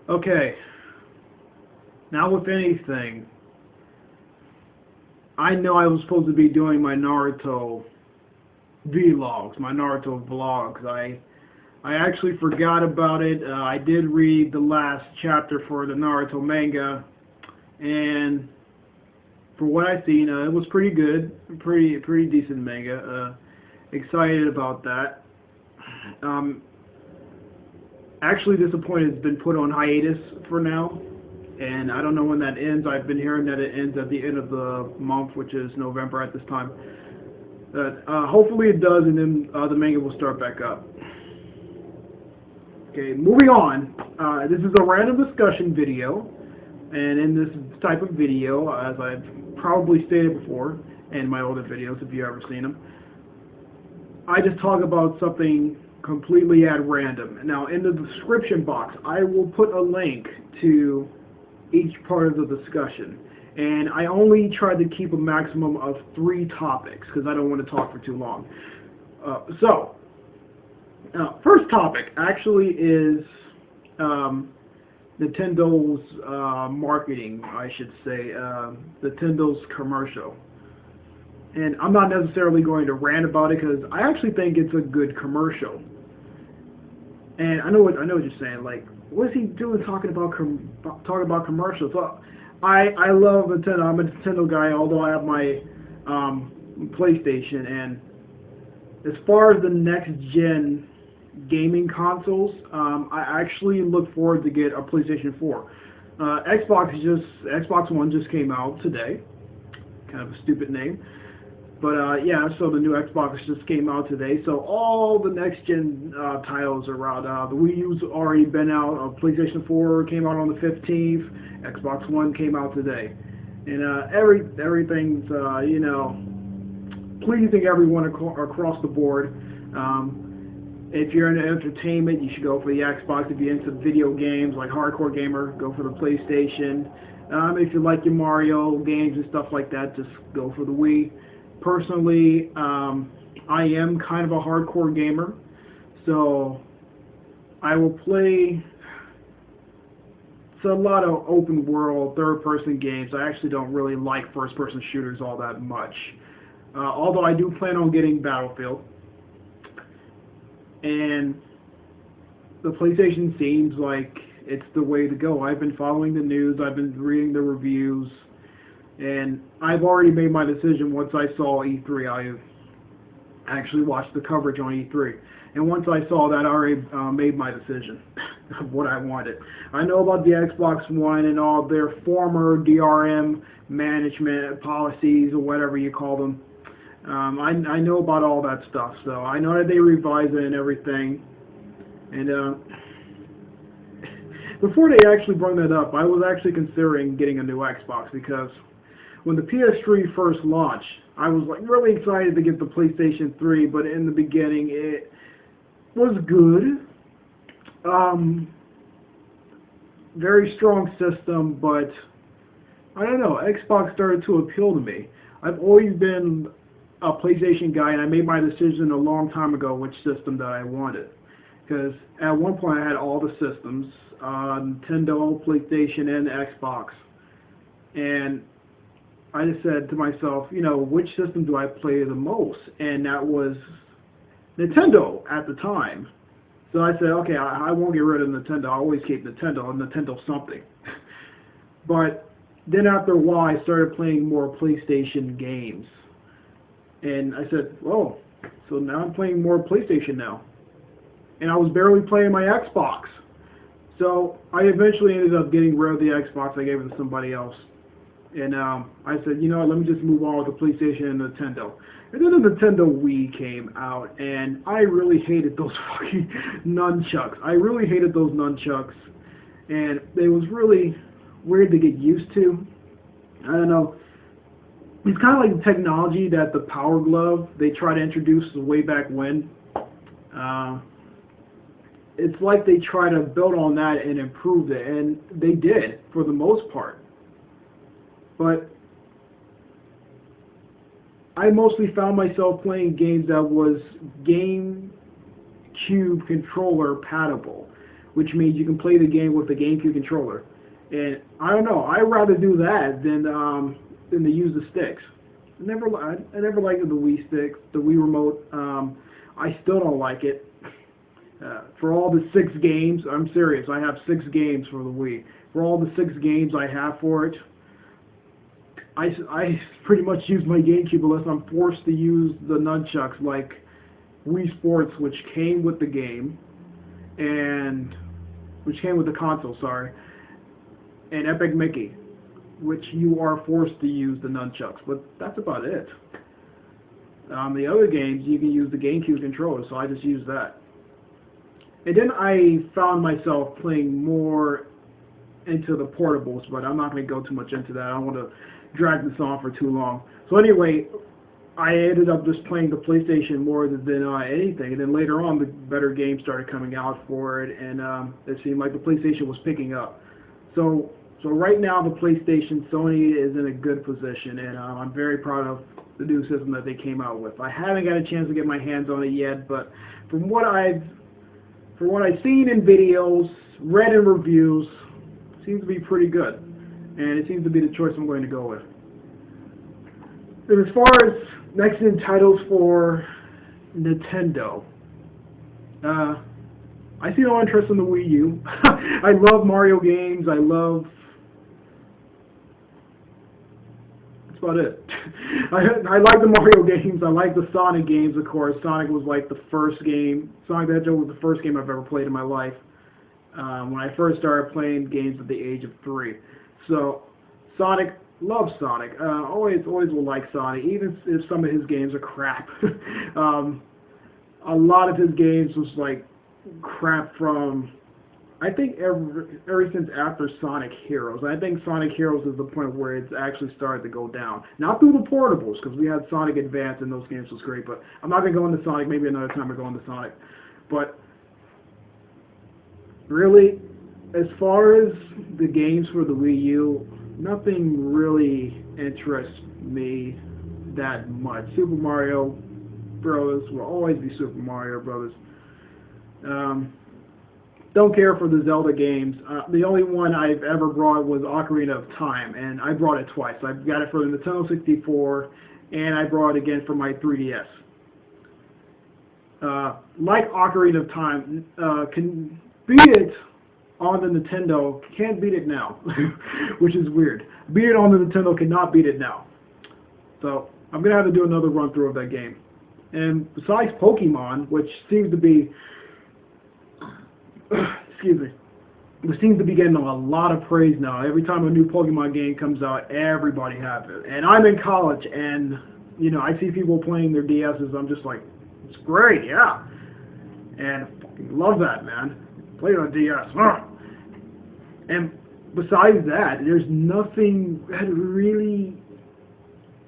Okay, now with anything, I know I was supposed to be doing my Naruto vlogs, my Naruto vlogs. I actually forgot about it. I did read the last chapter for the Naruto manga, and for what I've seen, it was pretty good, pretty decent manga. Excited about that. Um, Actually disappointed it's been put on hiatus for now, and I don't know when that ends. I've been hearing that it ends at the end of the month, which is November at this time. But hopefully it does, and then the manga will start back up. Okay, moving on. This is a random discussion video, and in this type of video, as I've probably stated before in my older videos, if you've ever seen them, I just talk about something completely at random. Now, in the description box, I will put a link to each part of the discussion. And I only try to keep a maximum of 3 topics because I don't want to talk for too long. First topic actually is Nintendo's marketing, I should say, Nintendo's commercial. And I'm not necessarily going to rant about it because I actually think it's a good commercial. And I know what you're saying. Like, what is he doing talking about commercials? Well, I love Nintendo. I'm a Nintendo guy, although I have my PlayStation. And as far as the next gen gaming consoles, I actually look forward to get a PlayStation 4. Xbox One just came out today. Kind of a stupid name. But yeah, so the new Xbox just came out today. So all the next-gen titles are out. The Wii U's already been out. PlayStation 4 came out on the 15th. Xbox One came out today. And everything's, pleasing everyone across the board. If you're into entertainment, you should go for the Xbox. If you're into video games, like hardcore gamer, go for the PlayStation. If you like your Mario games and stuff like that, just go for the Wii. Personally, I am kind of a hardcore gamer, so I will play a lot of open world, third-person games. I actually don't really like first-person shooters all that much, although I do plan on getting Battlefield. And the PlayStation seems like it's the way to go. I've been following the news, I've been reading the reviews, and I've already made my decision once I saw E3. I actually watched the coverage on E3. And once I saw that, I already made my decision of what I wanted. I know about the Xbox One and all their former DRM management policies, or whatever you call them. I know about all that stuff, so I know that they revise it and everything. And before they actually brought that up, I was actually considering getting a new Xbox because when the PS3 first launched, I was like really excited to get the PlayStation 3, but in the beginning it was good. Very strong system, but I don't know, Xbox started to appeal to me. I've always been a PlayStation guy, and I made my decision a long time ago which system that I wanted. Because at one point I had all the systems, Nintendo, PlayStation, and Xbox. And I just said to myself, which system do I play the most? And that was Nintendo at the time. So I said, okay, I won't get rid of Nintendo. I always keep Nintendo, and Nintendo something. But then after a while, I started playing more PlayStation games. And I said, oh, so now I'm playing more PlayStation now. And I was barely playing my Xbox. So I eventually ended up getting rid of the Xbox. I gave it to somebody else. And I said, you know what, let me just move on with the PlayStation and Nintendo. And then the Nintendo Wii came out, and I really hated those fucking nunchucks. I really hated those nunchucks. And it was really weird to get used to. I don't know. It's kind of like the technology that the Power Glove, they tried to introduce way back when. It's like they try to build on that and improve it, and they did, for the most part. But I mostly found myself playing games that was GameCube controller compatible, which means you can play the game with the GameCube controller. And I don't know, I'd rather do that than to use the sticks. I never liked the Wii stick, the Wii remote. I still don't like it. For all the 6 games, I'm serious, I have 6 games for the Wii. For all the 6 games I have for it, I pretty much use my GameCube unless I'm forced to use the nunchucks like Wii Sports, which came with the game, and which came with the console, sorry, and Epic Mickey, which you are forced to use the nunchucks, but that's about it. The other games, you can use the GameCube controller, so I just use that. And then I found myself playing more into the portables, but I'm not going to go too much into that. I don't want to drag this on for too long. So anyway, I ended up just playing the PlayStation more than anything, and then later on the better games started coming out for it, and it seemed like the PlayStation was picking up. So right now the PlayStation, Sony is in a good position, and I'm very proud of the new system that they came out with. I haven't got a chance to get my hands on it yet, but from what I've seen in videos, read in reviews, it seems to be pretty good, and it seems to be the choice I'm going to go with. And as far as next-gen titles for Nintendo, I see no interest in the Wii U. I love Mario games. That's about it. I like the Mario games. I like the Sonic games, of course. Sonic was like the first game. Sonic the Hedgehog was the first game I've ever played in my life. When I first started playing games at the age of 3. So, love Sonic. Always will like Sonic, even if some of his games are crap. A lot of his games was like crap from, I think, ever since after Sonic Heroes. I think Sonic Heroes is the point where it's actually started to go down. Not through the portables, because we had Sonic Advance and those games was great, but I'm not going to go into Sonic. Maybe another time I go into Sonic. But really, as far as the games for the Wii U, nothing really interests me that much. Super Mario Bros. Will always be Super Mario Bros. Don't care for the Zelda games. The only one I've ever brought was Ocarina of Time, and I brought it twice. I got it for the Nintendo 64, and I brought it again for my 3DS. Like Ocarina of Time, can beat it on the Nintendo, can't beat it now, which is weird. Beat it on the Nintendo, cannot beat it now. So I'm going to have to do another run-through of that game. And besides Pokemon, which seems to be, excuse me, which seems to be getting a lot of praise now. Every time a new Pokemon game comes out, everybody has it. And I'm in college, and, you know, I see people playing their DSs, I'm just like, it's great, yeah. And I fucking love that, man. Play it on DS. And besides that, there's nothing that really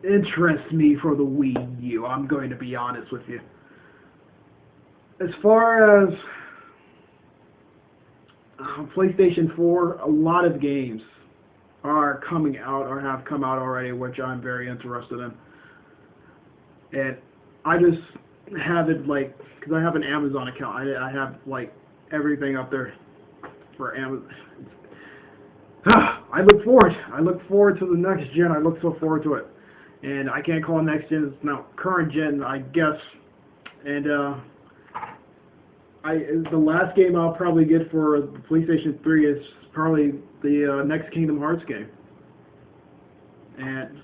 interests me for the Wii U, I'm going to be honest with you. As far as PlayStation 4, a lot of games are coming out or have come out already, which I'm very interested in. And I just have it, like, because I have an Amazon account. I have, like, everything up there for Amazon. I look forward to the next gen. I look so forward to it. And I can't call it next gen. It's now current gen, I guess. And the last game I'll probably get for the PlayStation 3 is probably the next Kingdom Hearts game. And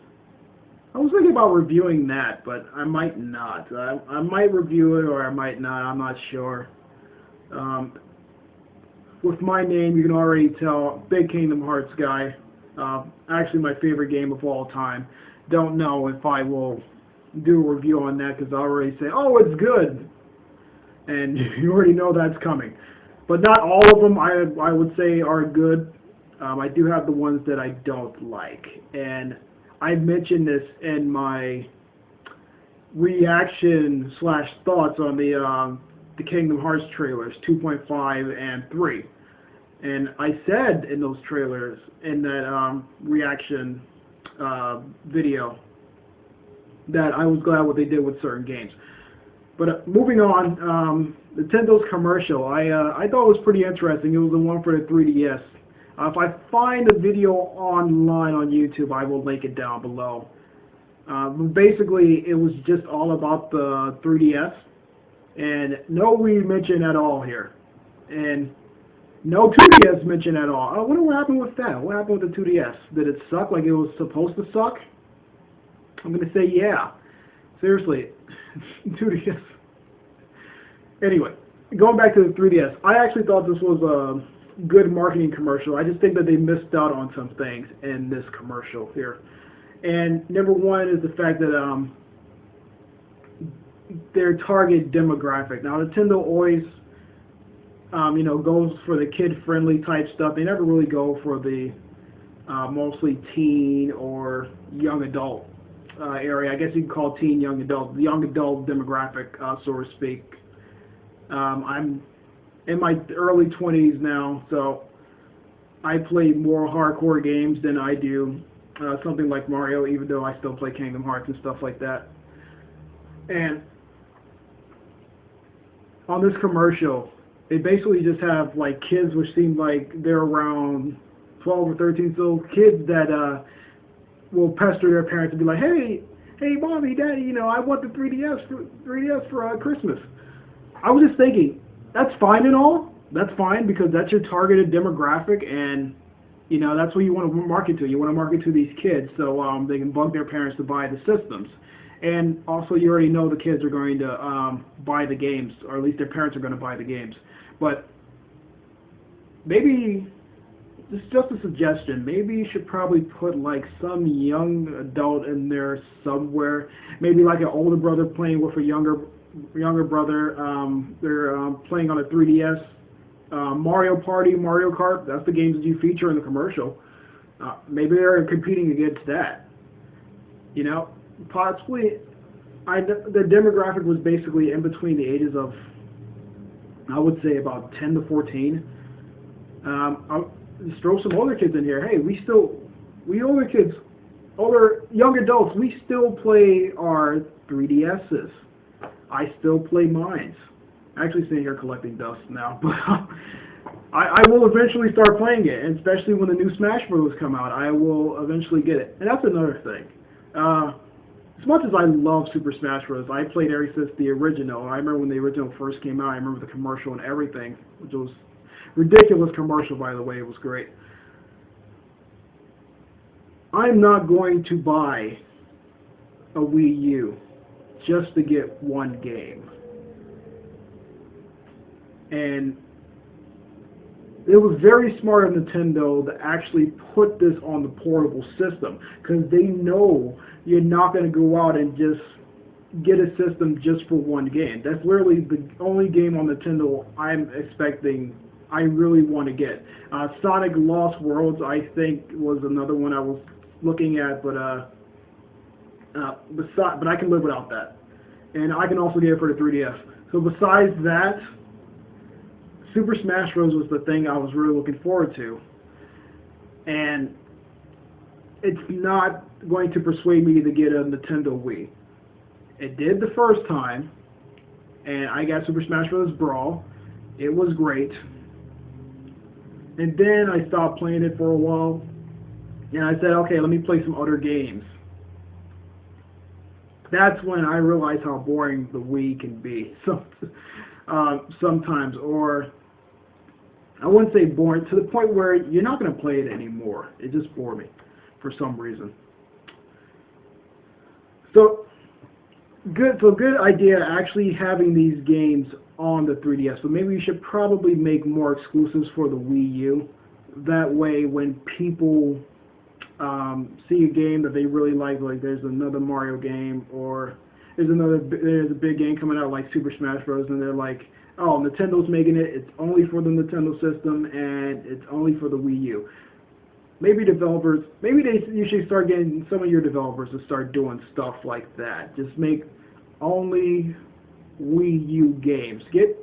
I was thinking about reviewing that, but I might not. I might review it or I might not. I'm not sure. With my name, you can already tell, big Kingdom Hearts guy. Actually, my favorite game of all time. Don't know if I will do a review on that because I already say, oh, it's good. And you already know that's coming. But not all of them, I would say, are good. I do have the ones that I don't like. And I mentioned this in my reaction / thoughts on the Kingdom Hearts trailers, 2.5 and 3. And I said in those trailers, in that reaction video, that I was glad what they did with certain games. But moving on, Nintendo's commercial. I thought it was pretty interesting. It was the one for the 3DS. If I find a video online on YouTube, I will link it down below. Basically, it was just all about the 3DS, and no Wii mention at all here, and no 2DS mention at all. I wonder what happened with that. What happened with the 2DS? Did it suck like it was supposed to suck? I'm going to say yeah. Seriously, 2DS. Anyway, going back to the 3DS, I actually thought this was a good marketing commercial. I just think that they missed out on some things in this commercial here. And number one is the fact that their target demographic. Now, Nintendo always, goes for the kid-friendly type stuff. They never really go for the mostly teen or young adult area. I guess you can call teen young adult, the young adult demographic, so to speak. I'm in my early 20s now, so I play more hardcore games than I do something like Mario, even though I still play Kingdom Hearts and stuff like that. And on this commercial, they basically just have like kids which seem like they're around 12 or 13, so kids that will pester their parents and be like, hey, mommy, daddy, I want the 3DS for Christmas. I was just thinking, that's fine and all. That's fine because that's your targeted demographic, and that's what you want to market to. You want to market to these kids so they can bug their parents to buy the systems. And also, you already know the kids are going to buy the games, or at least their parents are going to buy the games. But maybe, this is just a suggestion, maybe you should probably put like some young adult in there somewhere. Maybe like an older brother playing with a younger brother. They're playing on a 3DS. Mario Party, Mario Kart, that's the games that you feature in the commercial. Maybe they're competing against that. Possibly, the demographic was basically in between the ages of, I would say, about 10 to 14. I'll just throw some older kids in here. Hey, we older kids, young adults, we still play our 3DSs. I still play mines. I'm actually sitting here collecting dust now, but I will eventually start playing it, and especially when the new Smash Bros. Come out, I will eventually get it. And that's another thing. As much as I love Super Smash Bros., I played ever since the original. I remember when the original first came out. I remember the commercial and everything, which was ridiculous commercial, by the way. It was great. I'm not going to buy a Wii U just to get one game. And it was very smart of Nintendo to actually put this on the portable system, because they know you're not going to go out and just get a system just for one game. That's literally the only game on Nintendo I'm expecting I really want to get. Sonic Lost Worlds, I think, was another one I was looking at, but I can live without that. And I can also get it for the 3DS. So besides that, Super Smash Bros. Was the thing I was really looking forward to. And it's not going to persuade me to get a Nintendo Wii. It did the first time, and I got Super Smash Bros. Brawl. It was great. And then I stopped playing it for a while, and I said, okay, let me play some other games. That's when I realized how boring the Wii can be sometimes, or I wouldn't say boring, to the point where you're not going to play it anymore. It just bored me for some reason. So good idea actually having these games on the 3DS. So maybe you should probably make more exclusives for the Wii U. That way, when people see a game that they really like there's another Mario game, or there's a big game coming out like Super Smash Bros. And they're like, oh, Nintendo's making it. It's only for the Nintendo system, and it's only for the Wii U. Maybe you should start getting some of your developers to start doing stuff like that. Just make only Wii U games. Get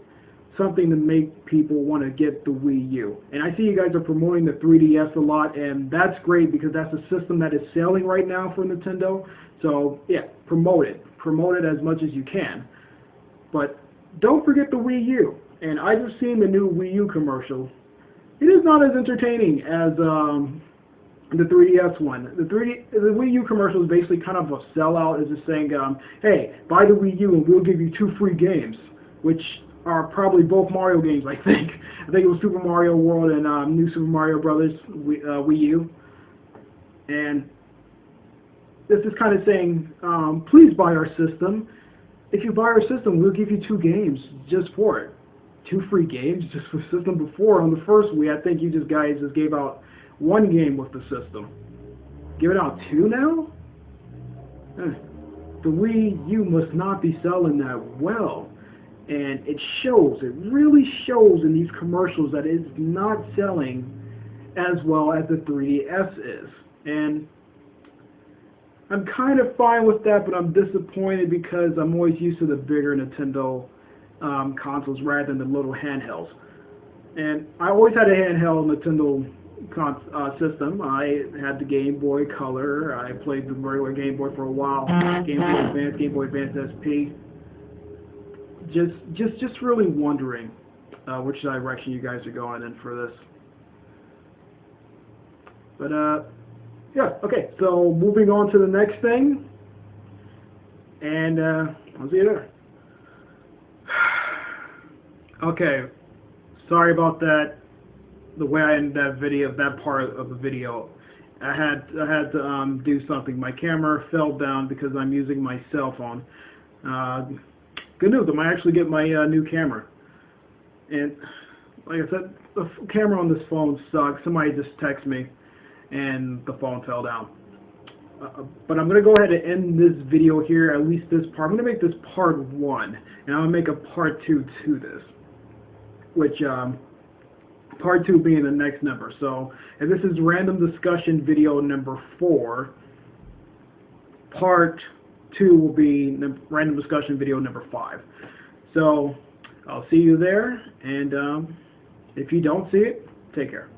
something to make people want to get the Wii U. And I see you guys are promoting the 3DS a lot, and that's great because that's a system that is selling right now for Nintendo. So, yeah, promote it. Promote it as much as you can. But don't forget the Wii U. And I just seen the new Wii U commercial. It is not as entertaining as the 3DS one. The Wii U commercial is basically kind of a sellout. It's just saying, hey, buy the Wii U and we'll give you 2 free games, which are probably both Mario games, I think. I think it was Super Mario World and New Super Mario Brothers Wii U. And this is kind of saying, please buy our system. If you buy our system, we'll give you 2 games just for it. 2 free games just for the system. Before, on the first Wii, I think you guys just gave out 1 game with the system. Give it out 2 now? The Wii U must not be selling that well. And it shows, it really shows in these commercials that it's not selling as well as the 3DS is. And I'm kind of fine with that, but I'm disappointed because I'm always used to the bigger Nintendo consoles rather than the little handhelds. And I always had a handheld Nintendo system. I had the Game Boy Color. I played the regular Game Boy for a while. Game Boy Advance, Game Boy Advance SP. Just really wondering which direction you guys are going in for this. But yeah, okay. So moving on to the next thing, and I'll see you there. Okay, sorry about that. The way I ended that video, that part of the video, I had to do something. My camera fell down because I'm using my cell phone. Good news, I might actually get my new camera. And like I said, the camera on this phone sucks. Somebody just texted me, and the phone fell down. But I'm going to go ahead and end this video here, at least this part. I'm going to make this part 1, and I'm going to make a part 2 to this, which part 2 being the next number. So if this is random discussion video number 4, part 2 will be random discussion video number 5. So I'll see you there, and if you don't see it, take care.